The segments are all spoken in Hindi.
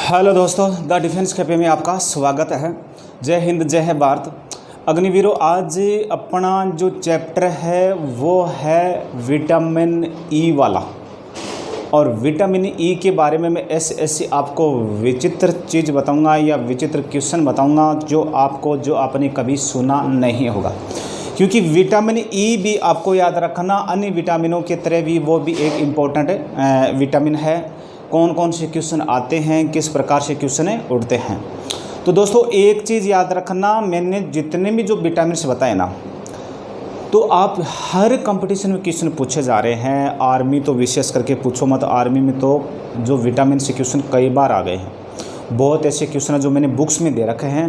हेलो दोस्तों, द डिफेंस कैफे में आपका स्वागत है। जय हिंद, जय है भारत। अग्निवीरों, आज अपना जो चैप्टर है वो है विटामिन ई वाला। और विटामिन ई के बारे में मैं ऐसी आपको विचित्र चीज़ बताऊंगा या विचित्र क्वेश्चन बताऊंगा जो आपने कभी सुना नहीं होगा। क्योंकि विटामिन ई भी आपको याद रखना, अन्य विटामिनों के तरह भी वो भी एक इम्पोर्टेंट विटामिन है। कौन कौन से क्वेश्चन आते हैं, किस प्रकार से क्वेश्चन उठते हैं। तो दोस्तों एक चीज़ याद रखना, मैंने जितने भी जो विटामिन बताए ना, तो आप हर कंपटीशन में क्वेश्चन पूछे जा रहे हैं। आर्मी तो विशेष करके पूछो मत, आर्मी में तो जो विटामिन से क्वेश्चन कई बार आ गए हैं। बहुत ऐसे क्वेश्चन हैं जो मैंने बुक्स में दे रखे हैं।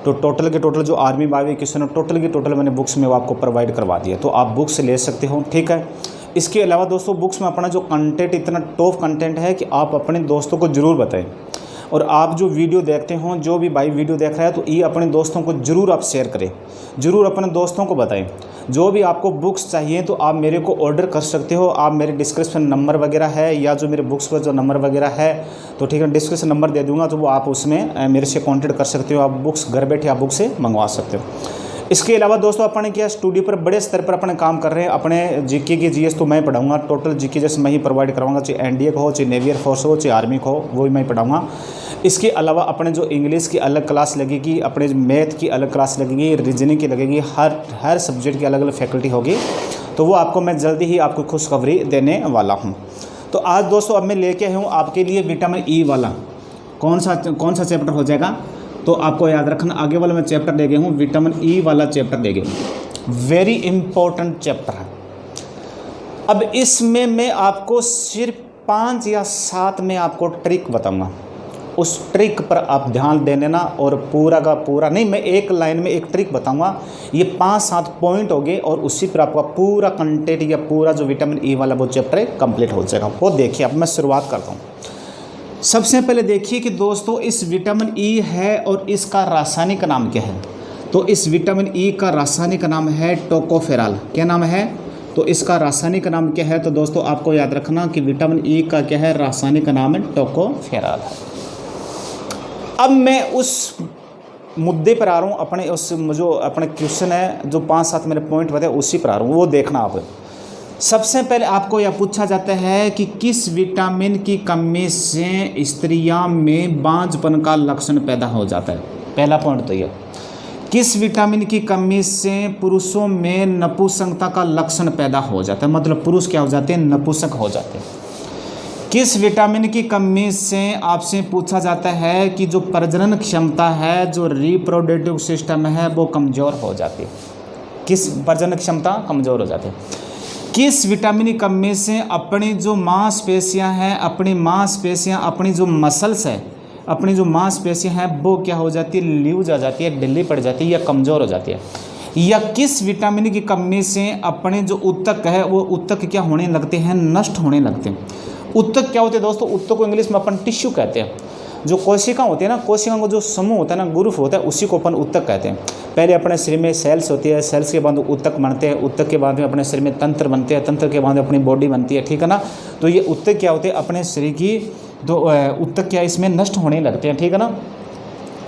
तो टोटल के टोटल जो आर्मी वाले क्वेश्चन है, टोटल के टोटल मैंने बुक्स में वो आपको प्रोवाइड करवा दिया, तो आप बुक्स ले सकते हो, ठीक है। इसके अलावा दोस्तों बुक्स में अपना जो कंटेंट इतना टॉप कंटेंट है कि आप अपने दोस्तों को ज़रूर बताएं। और आप जो वीडियो देखते हो, जो भी भाई वीडियो देख रहा है, तो ये अपने दोस्तों को ज़रूर आप शेयर करें, ज़रूर अपने दोस्तों को बताएं। जो भी आपको बुक्स चाहिए तो आप मेरे को ऑर्डर कर सकते हो। आप मेरे डिस्क्रिप्शन नंबर वगैरह है या जो मेरे बुक्स पर जो नंबर वगैरह है, तो ठीक है, डिस्क्रिप्शन नंबर दे दूंगा, तो वो आप उसमें मेरे से कॉन्टेक्ट कर सकते हो। आप बुक्स घर बैठे आप बुक से मंगवा सकते हो। इसके अलावा दोस्तों अपने क्या स्टूडियो पर बड़े स्तर पर अपने काम कर रहे हैं। अपने जीके की जीएस तो मैं पढ़ाऊंगा, टोटल जीके जैसे मैं ही प्रोवाइड करवाऊंगा, चाहे एनडीए का हो, चाहे नेवी एयरफोर्स हो, चाहे आर्मी का हो, वो भी मैं पढ़ाऊंगा। इसके अलावा अपने जो इंग्लिश की अलग क्लास लगेगी, अपने मैथ की अलग क्लास लगेगी, रीजनिंग की लगेगी, हर सब्जेक्ट की अलग अलग फैकल्टी होगी। तो वो आपको मैं जल्दी ही आपको खुशखबरी देने वाला हूँ। तो आज दोस्तों अब मैं लेके आया हूँ आपके लिए विटामिन ई वाला। कौन सा चैप्टर हो जाएगा, तो आपको याद रखना, आगे वाला मैं चैप्टर ले गया हूँ, विटामिन ई वाला चैप्टर ले गया हूँ। वेरी इंपॉर्टेंट चैप्टर है। अब इसमें मैं आपको सिर्फ 5 या 7 में आपको ट्रिक बताऊंगा। उस ट्रिक पर आप ध्यान दे लेना, और पूरा का पूरा नहीं, मैं एक लाइन में एक ट्रिक बताऊंगा। ये 5-7 पॉइंट हो गए और उसी पर आपका पूरा कंटेंट या पूरा जो विटामिन ई वाला वो चैप्टर है कंप्लीट हो जाएगा। वो देखिए, अब मैं शुरुआत करता हूँ। सबसे पहले देखिए कि दोस्तों इस विटामिन ई है और इसका रासायनिक नाम क्या है। तो इस विटामिन ई का रासायनिक नाम है टोकोफेरॉल। क्या नाम है, तो इसका रासायनिक नाम क्या है। तो दोस्तों आपको याद रखना कि विटामिन ई का क्या है, रासायनिक नाम है टोकोफेरॉल। अब मैं उस मुद्दे पर आ रहा हूँ, अपने उस जो अपने क्वेश्चन है जो 5-7 मेरे पॉइंट बताए उसी पर आ रहा हूँ, वो देखना आप। सबसे पहले आपको यह पूछा जाता है कि किस विटामिन की कमी से स्त्रियां में बांझपन का लक्षण पैदा हो जाता है। पहला पॉइंट तो यह, किस विटामिन की कमी से पुरुषों में नपुंसकता का लक्षण पैदा हो जाता है, मतलब पुरुष क्या हो जाते हैं, नपुंसक हो जाते हैं। किस विटामिन की कमी से आपसे पूछा जाता है कि जो प्रजनन क्षमता है, जो रिप्रोडक्टिव सिस्टम है, वो कमज़ोर हो जाती है। किस प्रजनन क्षमता कमज़ोर हो जाती है। किस विटामिन की कमी से अपनी जो मांसपेशियां हैं, अपनी जो मसल्स है, अपनी जो मांसपेशियां हैं, वो क्या हो जाती है, लूज आ जाती है, ढीली पड़ जाती है या कमज़ोर हो जाती है। या किस विटामिन की कमी से अपने जो ऊतक है वो ऊतक क्या होने लगते हैं, नष्ट होने लगते हैं। ऊतक क्या होते हैं दोस्तों, ऊतक को इंग्लिश में अपन टिश्यू कहते हैं। जो कोशिका होती है ना, कोशिकाओं का जो समूह होता है ना, ग्रुप होता है, उसी को अपन ऊतक कहते हैं। पहले अपने शरीर में सेल्स होती है, सेल्स के बाद ऊतक बनते हैं, ऊतक के बाद में अपने शरीर में तंत्र बनते हैं, तंत्र के बाद में अपनी बॉडी बनती है, ठीक है ना। तो ये ऊतक क्या होते हैं, अपने शरीर की तो ऊतक क्या इसमें नष्ट होने लगते हैं, ठीक है ना।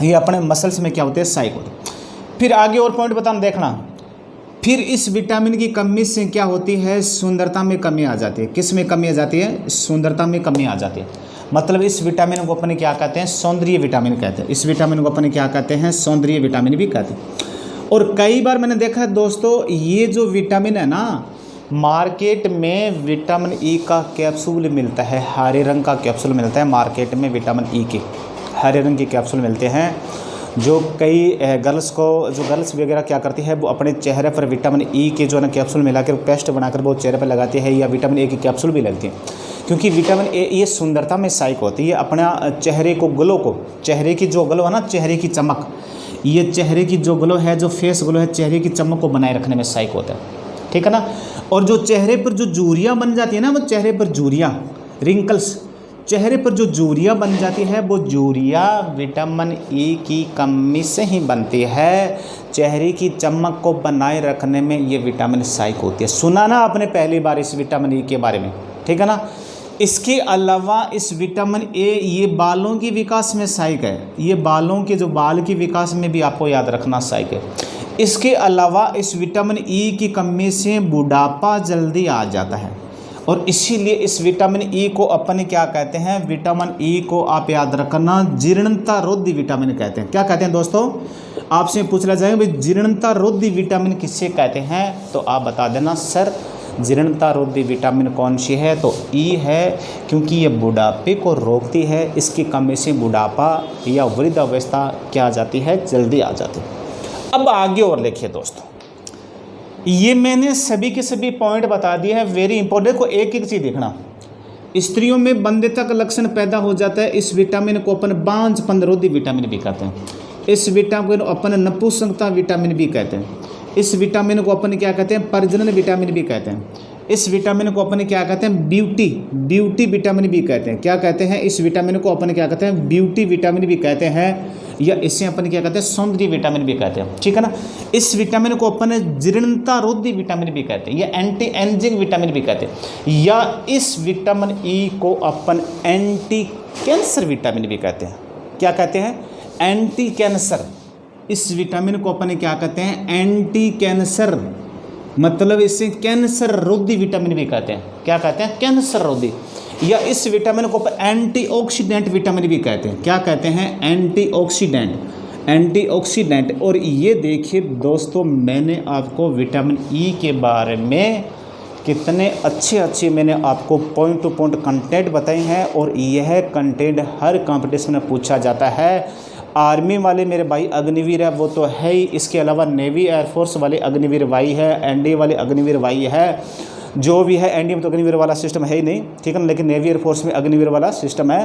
ये अपने मसल्स में क्या होते हैं, साइक होते हैं। फिर आगे और पॉइंट बताना, देखना। फिर इस विटामिन की कमी से क्या होती है, सुंदरता में कमी आ जाती है। किस में कमी आ जाती है, सुंदरता में कमी आ जाती है। मतलब इस विटामिन को अपने क्या कहते हैं, सौंदर्य विटामिन कहते हैं। इस विटामिन को अपने क्या कहते हैं, सौंदर्य विटामिन भी कहते हैं। और कई बार मैंने देखा है दोस्तों, ये जो विटामिन है ना, मार्केट में विटामिन ई का कैप्सूल मिलता है, हरे रंग का कैप्सूल मिलता है मार्केट में। विटामिन ई के हरे रंग के कैप्सूल मिलते हैं, जो कई गर्ल्स वगैरह क्या करती है, वो अपने चेहरे पर विटामिन ई के जो है ना कैप्सूल मिलाकर पेस्ट बनाकर वो चेहरे पर लगाती है, या विटामिन ए की कैप्सूल भी लगती है। क्योंकि विटामिन ए ये सुंदरता में सहायक होती है, अपना चेहरे को ग्लो को, चेहरे की जो ग्लो है ना, चेहरे की चमक, ये चेहरे की जो ग्लो है, जो फेस ग्लो है, चेहरे की चमक को बनाए रखने में सहायक होता है, ठीक है ना। और जो चेहरे पर जो झुर्रियाँ बन जाती है ना, वो चेहरे पर झुर्रियाँ, रिंकल्स, चेहरे पर जो झुर्रियाँ बन जाती है, वो झुर्रियाँ विटामिन ई की कमी से ही बनती है। चेहरे की चमक को बनाए रखने में ये विटामिन सहायक होती है। सुना ना आपने पहली बार इस विटामिन ई के बारे में, ठीक है ना। इसके अलावा इस विटामिन ए ये बालों की विकास में सहायक है, ये बालों के जो बाल की विकास में भी आपको याद रखना सहायक है। इसके अलावा इस विटामिन ई की कमी से बुढ़ापा जल्दी आ जाता है और इसीलिए इस विटामिन ई को अपन क्या कहते हैं, विटामिन ई को आप याद रखना जीर्णता रोधी विटामिन कहते हैं। क्या कहते हैं दोस्तों, आपसे पूछना जाएगा भाई जीर्णता रोधी विटामिन किससे कहते हैं, तो आप बता देना सर जीर्णता रोधी विटामिन कौन सी है, तो ई है, क्योंकि ये बुढ़ापे को रोकती है, इसकी कमी से बुढ़ापा या वृद्धावस्था क्या आ जाती है, जल्दी आ जाती है। अब आगे और देखिए दोस्तों, ये मैंने सभी के सभी पॉइंट बता दिए हैं, वेरी इंपॉर्टेंट को एक एक चीज़ देखना। स्त्रियों में बंध्यता का लक्षण पैदा हो जाता है, इस विटामिन को अपन बांझपन रोधी विटामिन भी कहते हैं। इस विटामिन को अपन नपुंसकता विटामिन भी कहते हैं। इस विटामिन को अपन क्या कहते हैं, प्रजनन विटामिन भी कहते हैं। इस विटामिन को अपन क्या कहते हैं, ब्यूटी विटामिन भी कहते हैं। क्या कहते हैं, इस विटामिन को अपन क्या कहते हैं, ब्यूटी विटामिन भी कहते हैं, या इससे अपन क्या कहते हैं, सौंदर्य विटामिन भी कहते हैं, ठीक है ना। इस विटामिन को अपन जीर्णता रोधी विटामिन भी कहते हैं, या एंटी एजिंग विटामिन भी कहते हैं, या इस विटामिन ई को अपन एंटी कैंसर विटामिन भी कहते हैं। क्या कहते हैं, एंटी कैंसर। इस विटामिन को अपन क्या कहते हैं, एंटी कैंसर, मतलब इसे कैंसर रोधी विटामिन भी कहते हैं। क्या कहते हैं, कैंसर रोधी। या इस विटामिन को एंटीऑक्सीडेंट विटामिन भी कहते हैं। क्या कहते हैं, एंटीऑक्सीडेंट। और ये देखिए दोस्तों, मैंने आपको विटामिन ई के बारे में कितने अच्छे मैंने आपको पॉइंट टू पॉइंट कंटेंट बताए हैं, और यह कंटेंट हर कंपटीशन में पूछा जाता है। आर्मी वाले मेरे भाई अग्निवीर है वो तो है ही, इसके अलावा नेवी एयरफोर्स वाले अग्निवीर वाई है, एनडीए वाले अग्निवीर वाई है, जो भी है एनडीए में तो अग्निवीर वाला सिस्टम है ही नहीं, ठीक है ना, लेकिन नेवी एयरफोर्स में अग्निवीर वाला सिस्टम है।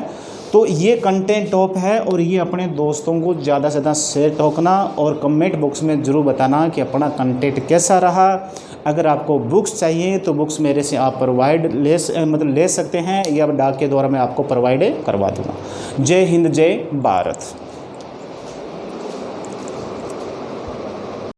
तो ये कंटेंट टॉप है, और ये अपने दोस्तों को ज़्यादा से ज़्यादा शेयर ठोकना और कमेंट बॉक्स में ज़रूर बताना कि अपना कंटेंट कैसा रहा। अगर आपको बुक्स चाहिए तो बुक्स मेरे से आप ले सकते हैं, या डाक के द्वारा मैं आपको प्रोवाइड करवा दूँगा। जय हिंद, जय भारत।